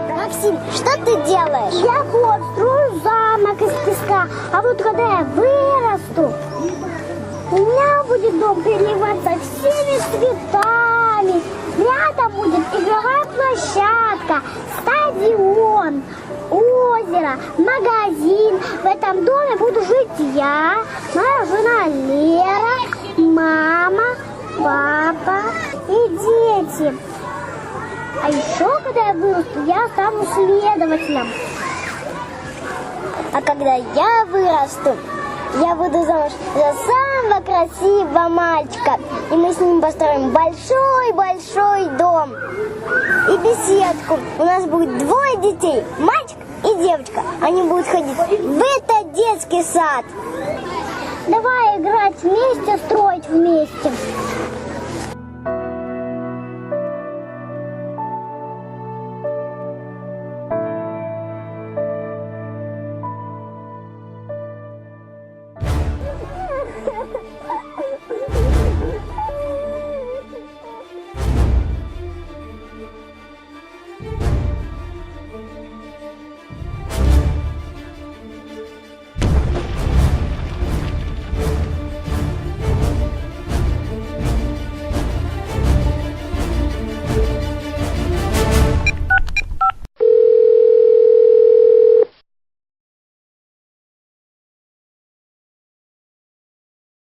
Максим, что ты делаешь? Я вот строю замок из песка, а вот когда я вырасту, у меня будет дом переливаться всеми цветами. Рядом будет игровая площадка, стадион, озеро, магазин. В этом доме буду жить я, моя жена Лера, мама, папа и дети. А еще, когда я вырасту, я стану следователем. А когда я вырасту, я буду замуж за самого красивого мальчика. И мы с ним построим большой-большой дом. И беседку. У нас будет 2 детей, мальчик и девочка. Они будут ходить в этот детский сад. Давай играть вместе, строить вместе.